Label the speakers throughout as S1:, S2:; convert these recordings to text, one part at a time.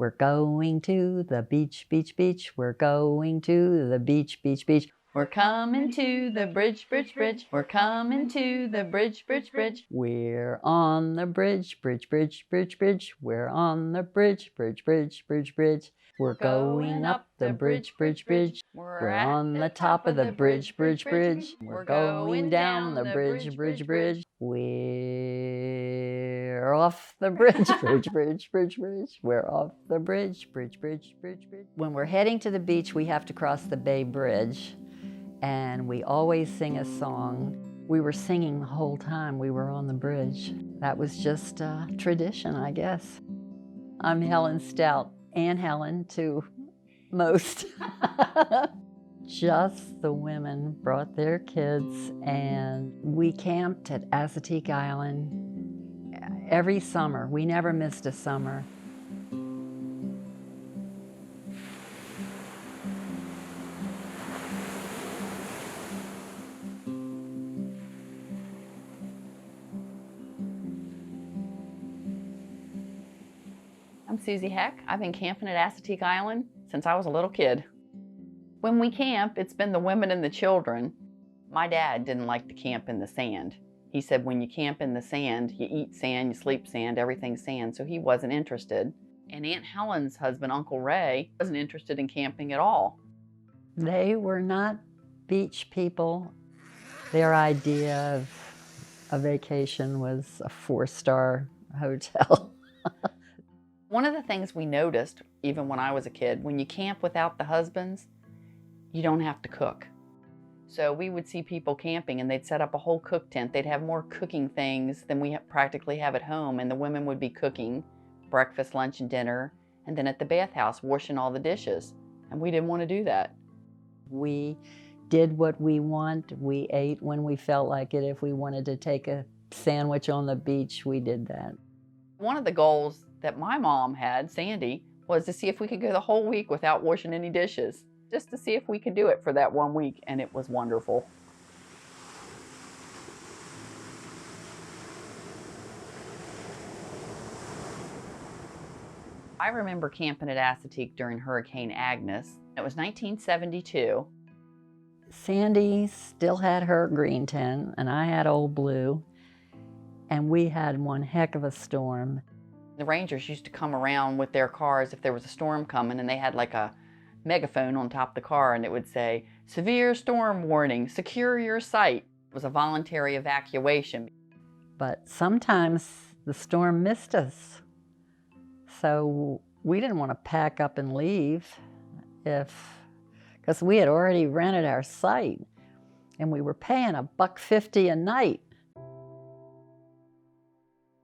S1: We're going to the beach, beach, beach. We're going to the beach, beach, beach.
S2: We're coming to the bridge, bridge, bridge. We're coming to the bridge, bridge, bridge.
S1: We're on the bridge, bridge, bridge, bridge, bridge. We're on the bridge, bridge, bridge, bridge, bridge. We're going up the bridge, bridge, bridge. We're on the top of the bridge, bridge, bridge. We're going down the bridge, bridge, bridge. We're off the bridge, bridge, bridge, bridge, bridge. We're off the bridge, bridge, bridge, bridge, bridge. When we're heading to the beach, we have to cross the Bay Bridge. And we always sing a song. We were singing the whole time we were on the bridge. That was just a tradition, I guess. I'm Helen Stout, Aunt Helen to most. Just the women brought their kids, and we camped at Assateague Island every summer. We never missed a summer.
S2: I'm Susie Heck. I've been camping at Assateague Island since I was a little kid. When we camp, it's been the women and the children. My dad didn't like to camp in the sand. He said when you camp in the sand, you eat sand, you sleep sand, everything's sand, so he wasn't interested. And Aunt Helen's husband, Uncle Ray, wasn't interested in camping at all.
S1: They were not beach people. Their idea of a vacation was a 4-star hotel.
S2: One of the things we noticed, even when I was a kid, when you camp without the husbands, you don't have to cook. So we would see people camping and they'd set up a whole cook tent. They'd have more cooking things than we practically have at home, and the women would be cooking breakfast, lunch, and dinner, and then at the bathhouse washing all the dishes. And we didn't want to do that.
S1: We did what we want. We ate when we felt like it. If we wanted to take a sandwich on the beach, we did that.
S2: One of the goals that my mom had, Sandy, was to see if we could go the whole week without washing any dishes, just to see if we could do it for that 1 week, and it was wonderful. I remember camping at Assateague during Hurricane Agnes. It was 1972.
S1: Sandy still had her green tent, and I had Old Blue, and we had one heck of a storm.
S2: The rangers used to come around with their cars if there was a storm coming, and they had like a megaphone on top of the car, and it would say, "Severe storm warning, secure your site." It was a voluntary evacuation.
S1: But sometimes the storm missed us. So we didn't want to pack up and leave because we had already rented our site, and we were paying $1.50 a night.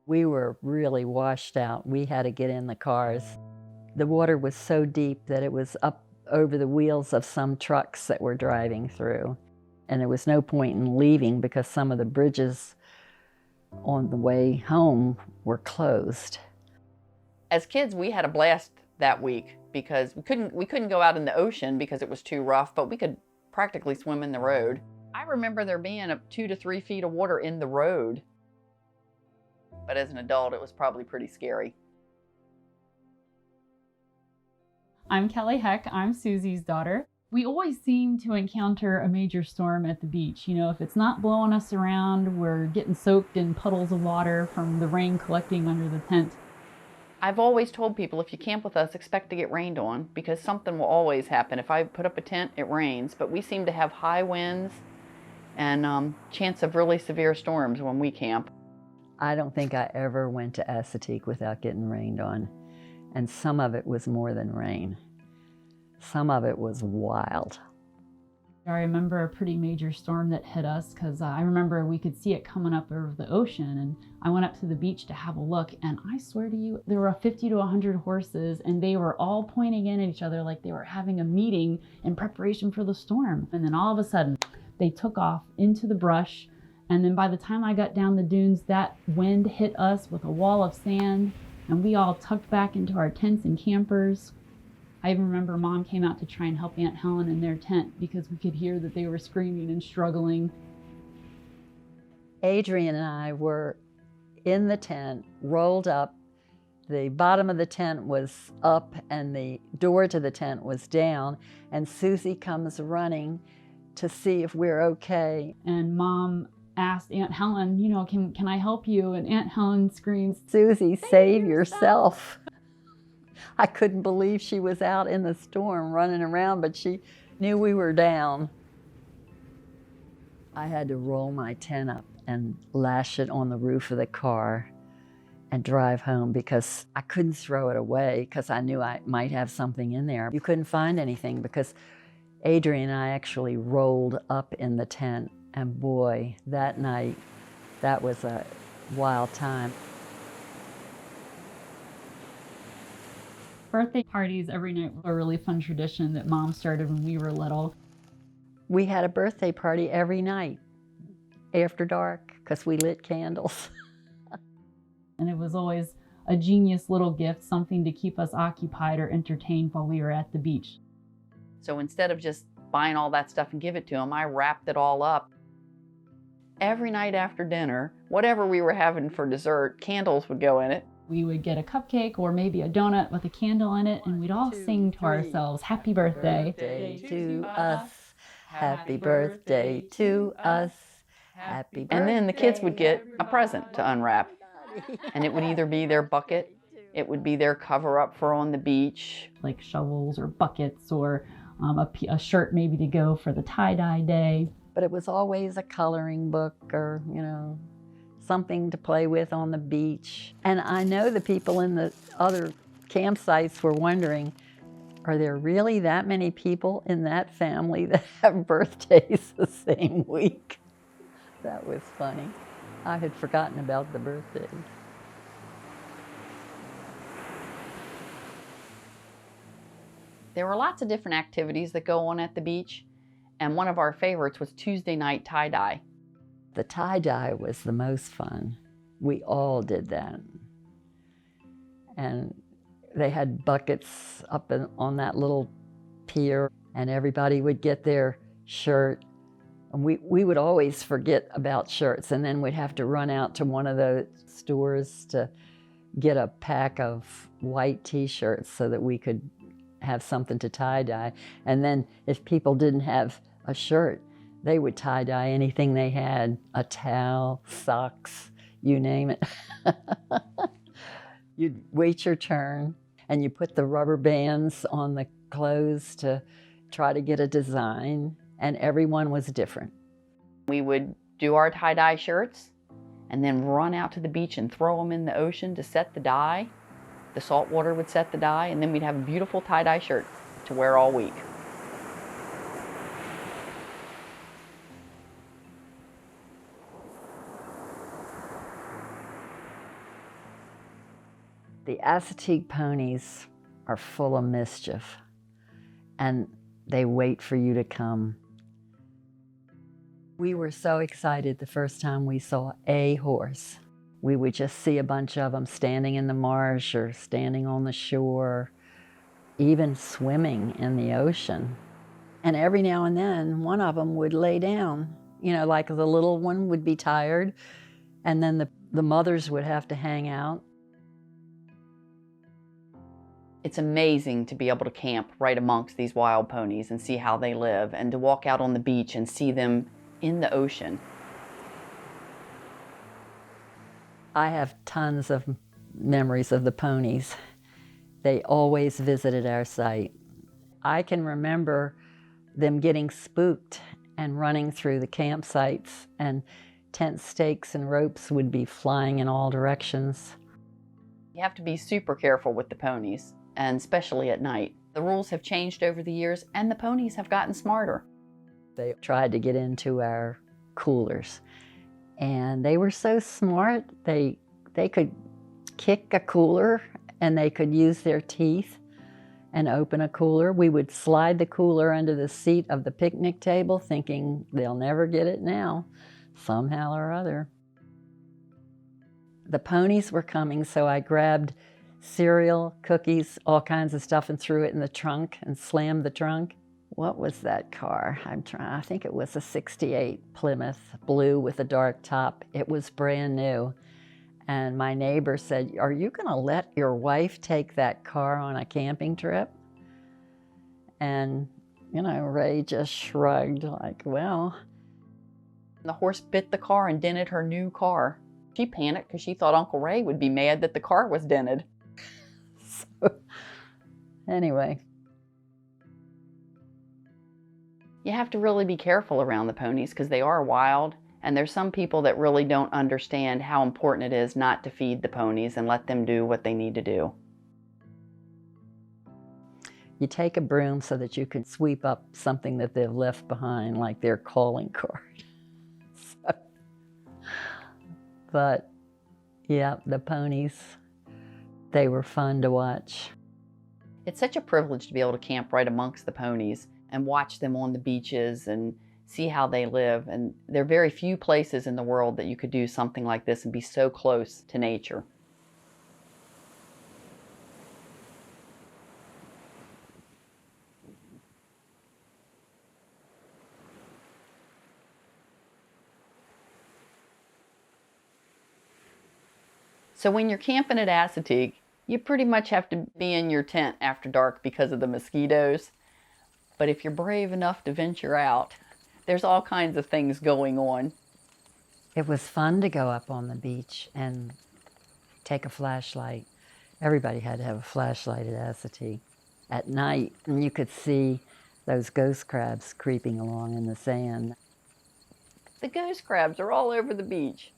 S1: We were really washed out. We had to get in the cars. The water was so deep that it was up over the wheels of some trucks that were driving through. And there was no point in leaving because some of the bridges on the way home were closed.
S2: As kids, we had a blast that week because we couldn't go out in the ocean because it was too rough, but we could practically swim in the road. I remember there being up 2 to 3 feet of water in the road. But as an adult, it was probably pretty scary.
S3: I'm Kelly Heck. I'm Susie's daughter. We always seem to encounter a major storm at the beach. You know, if it's not blowing us around, we're getting soaked in puddles of water from the rain collecting under the tent.
S2: I've always told people, if you camp with us, expect to get rained on, because something will always happen. If I put up a tent, it rains, but we seem to have high winds and chance of really severe storms when we camp.
S1: I don't think I ever went to Assateague without getting rained on. And some of it was more than rain. Some of it was wild.
S3: I remember a pretty major storm that hit us because I remember we could see it coming up over the ocean, and I went up to the beach to have a look, and I swear to you, there were 50 to 100 horses, and they were all pointing in at each other like they were having a meeting in preparation for the storm. And then all of a sudden, they took off into the brush. And then by the time I got down the dunes, that wind hit us with a wall of sand, and we all tucked back into our tents and campers. I even remember Mom came out to try and help Aunt Helen in their tent because we could hear that they were screaming and struggling.
S1: Adrienne and I were in the tent, rolled up, The bottom of the tent was up and the door to the tent was down, and Susie comes running to see if we're okay.
S3: And Mom asked Aunt Helen, you know, can I help you? And Aunt Helen screams,
S1: Susie, save yourself. I couldn't believe she was out in the storm running around, but she knew we were down. I had to roll my tent up and lash it on the roof of the car and drive home because I couldn't throw it away because I knew I might have something in there. You couldn't find anything because Adrienne and I actually rolled up in the tent, and boy, that night, that was a wild time.
S3: Birthday parties every night were a really fun tradition that Mom started when we were little.
S1: We had a birthday party every night after dark because we lit candles.
S3: And it was always a genius little gift, something to keep us occupied or entertained while we were at the beach.
S2: So instead of just buying all that stuff and give it to them, I wrapped it all up. Every night after dinner, whatever we were having for dessert, candles would go in it.
S3: We would get a cupcake or maybe a donut with a candle in it, and we'd all sing to ourselves, "Happy birthday."
S1: Birthday to us. Happy birthday to us. Happy birthday.
S2: And then the kids would get a present to unwrap. And it would either be their bucket, it would be their cover up for on the beach.
S3: Like shovels or buckets or a shirt maybe to go for the tie-dye day.
S1: But it was always a coloring book or, you know, something to play with on the beach. And I know the people in the other campsites were wondering, are there really that many people in that family that have birthdays the same week? That was funny. I had forgotten about the birthdays.
S2: There were lots of different activities that go on at the beach, and one of our favorites was Tuesday night tie-dye.
S1: The tie-dye was the most fun. We all did that. And they had buckets up on that little pier, and everybody would get their shirt. And we would always forget about shirts, and then we'd have to run out to one of the stores to get a pack of white t-shirts so that we could have something to tie-dye. And then if people didn't have a shirt, they would tie-dye anything they had, a towel, socks, you name it. You'd wait your turn, and you put the rubber bands on the clothes to try to get a design, and everyone was different.
S2: We would do our tie-dye shirts and then run out to the beach and throw them in the ocean to set the dye. The salt water would set the dye, and then we'd have a beautiful tie-dye shirt to wear all week.
S1: The Assateague ponies are full of mischief, and they wait for you to come. We were so excited the first time we saw a horse. We would just see a bunch of them standing in the marsh or standing on the shore, even swimming in the ocean. And every now and then, one of them would lay down. You know, like the little one would be tired, and then the mothers would have to hang out.
S2: It's amazing to be able to camp right amongst these wild ponies and see how they live, and to walk out on the beach and see them in the ocean.
S1: I have tons of memories of the ponies. They always visited our site. I can remember them getting spooked and running through the campsites, and tent stakes and ropes would be flying in all directions.
S2: You have to be super careful with the ponies, and especially at night. The rules have changed over the years, and the ponies have gotten smarter.
S1: They tried to get into our coolers, and they were so smart. They could kick a cooler, and they could use their teeth and open a cooler. We would slide the cooler under the seat of the picnic table, thinking they'll never get it now, somehow or other. The ponies were coming, so I grabbed cereal, cookies, all kinds of stuff, and threw it in the trunk and slammed the trunk. What was that car? I think it was a '68 Plymouth, blue with a dark top. It was brand new. And my neighbor said, "Are you going to let your wife take that car on a camping trip?" And, you know, Ray just shrugged like, well.
S2: The horse bit the car and dented her new car. She panicked because she thought Uncle Ray would be mad that the car was dented.
S1: So, anyway.
S2: You have to really be careful around the ponies because they are wild, and there's some people that really don't understand how important it is not to feed the ponies and let them do what they need to do.
S1: You take a broom so that you can sweep up something that they've left behind, like their calling card. So, but yeah, the ponies, they were fun to watch.
S2: It's such a privilege to be able to camp right amongst the ponies and watch them on the beaches and see how they live. And there are very few places in the world that you could do something like this and be so close to nature. So when you're camping at Assateague, you pretty much have to be in your tent after dark because of the mosquitoes. But if you're brave enough to venture out, there's all kinds of things going on.
S1: It was fun to go up on the beach and take a flashlight. Everybody had to have a flashlight at Assateague at night, and you could see those ghost crabs creeping along in the sand.
S2: The ghost crabs are all over the beach.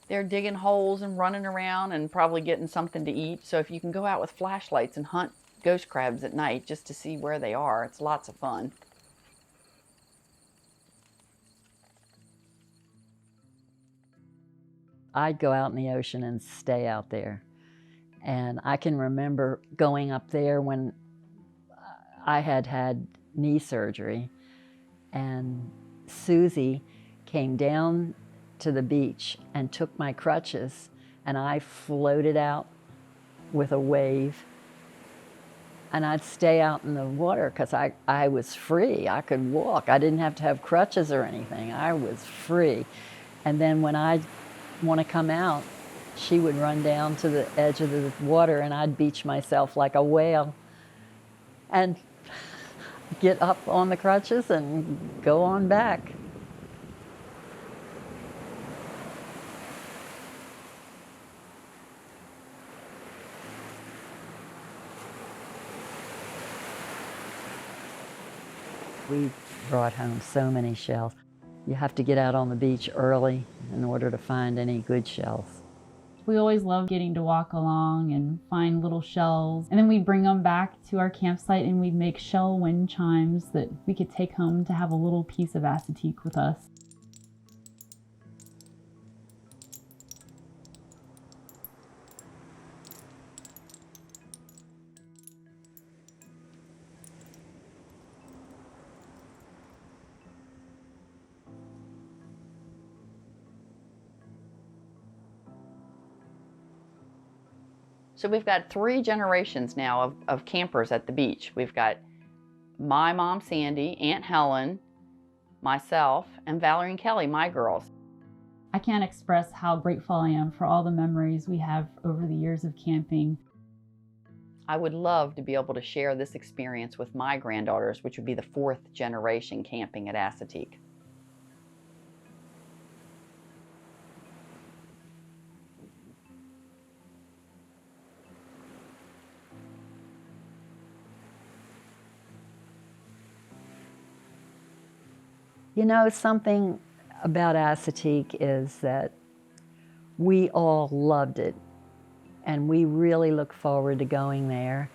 S2: They're digging holes and running around and probably getting something to eat. So if you can go out with flashlights and hunt ghost crabs at night just to see where they are, it's lots of fun.
S1: I'd go out in the ocean and stay out there. And I can remember going up there when I had had knee surgery, and Susie came down to the beach and took my crutches, and I floated out with a wave. And I'd stay out in the water because I was free. I could walk. I didn't have to have crutches or anything. I was free. And then when I'd want to come out, she would run down to the edge of the water, and I'd beach myself like a whale and get up on the crutches and go on back. We brought home so many shells. You have to get out on the beach early in order to find any good shells.
S3: We always loved getting to walk along and find little shells. And then we'd bring them back to our campsite and we'd make shell wind chimes that we could take home to have a little piece of Assateague with us.
S2: So we've got 3 generations now of campers at the beach. We've got my mom, Sandy, Aunt Helen, myself, and Valerie and Kelly, my girls.
S3: I can't express how grateful I am for all the memories we have over the years of camping.
S2: I would love to be able to share this experience with my granddaughters, which would be the 4th generation camping at Assateague.
S1: You know, something about Assateague is that we all loved it, and we really look forward to going there.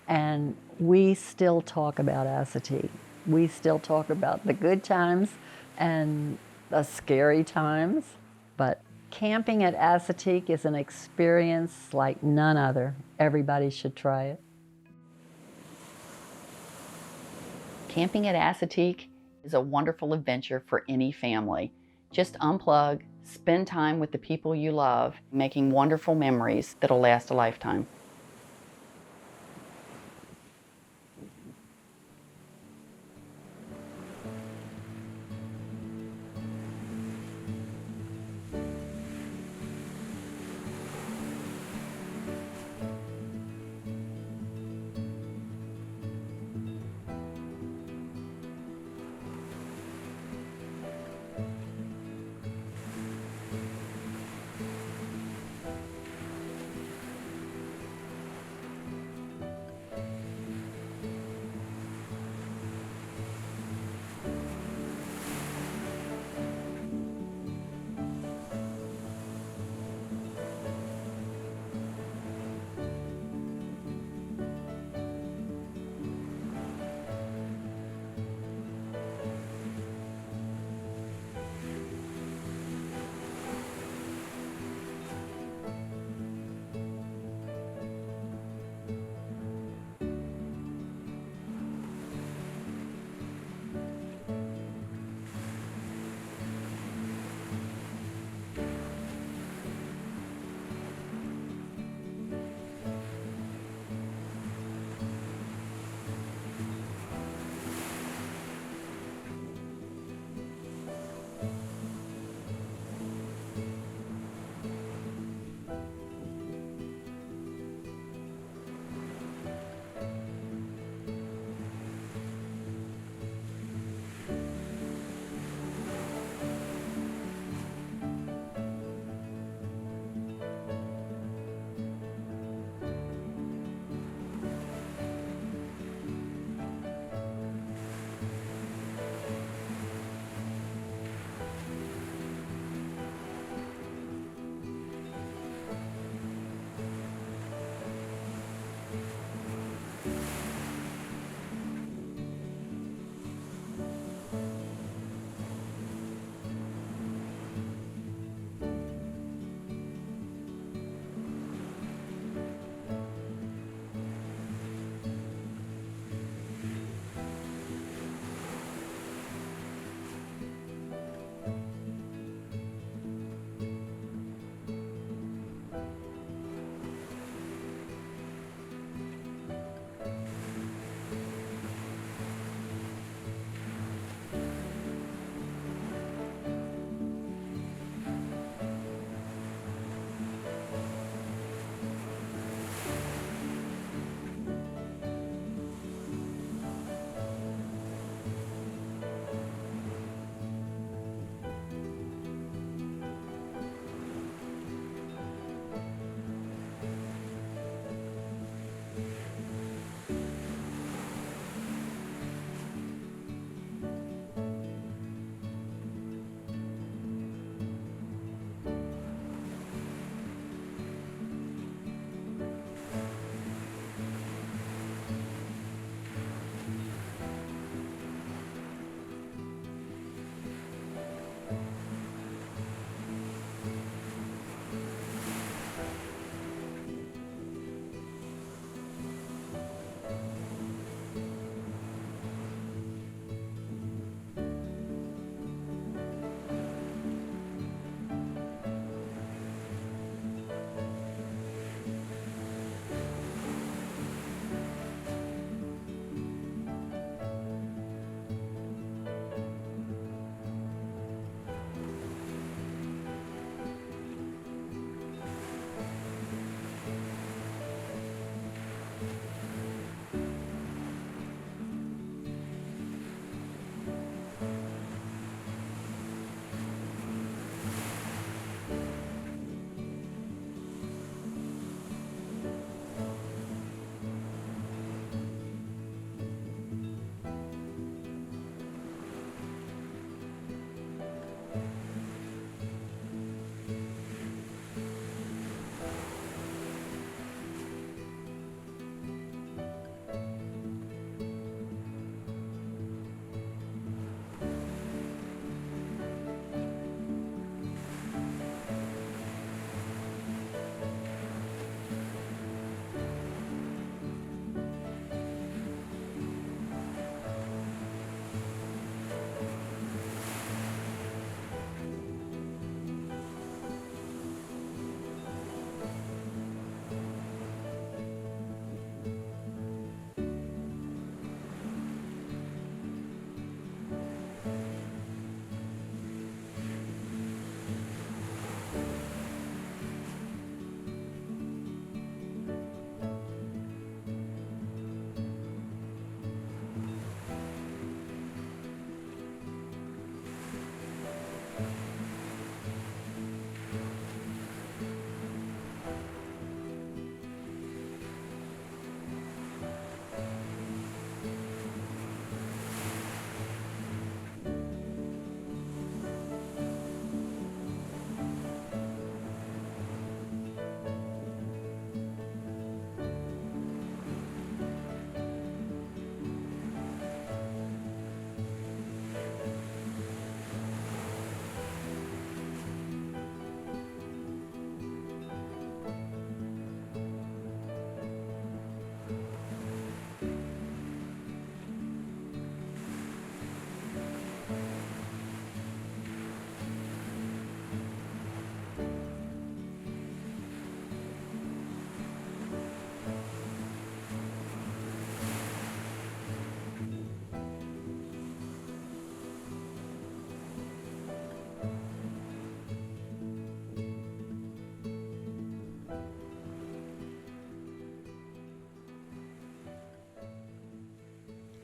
S1: And we still talk about Assateague. We still talk about the good times and the scary times. But camping at Assateague is an experience like none other. Everybody should try it.
S2: Camping at Assateague is a wonderful adventure for any family. Just unplug, spend time with the people you love, making wonderful memories that'll last a lifetime.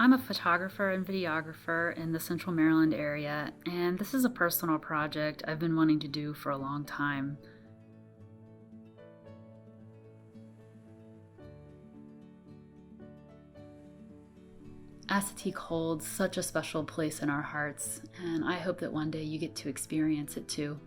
S3: I'm a photographer and videographer in the Central Maryland area, and this is a personal project I've been wanting to do for a long time. Assateague holds such a special place in our hearts, and I hope that one day you get to experience it too.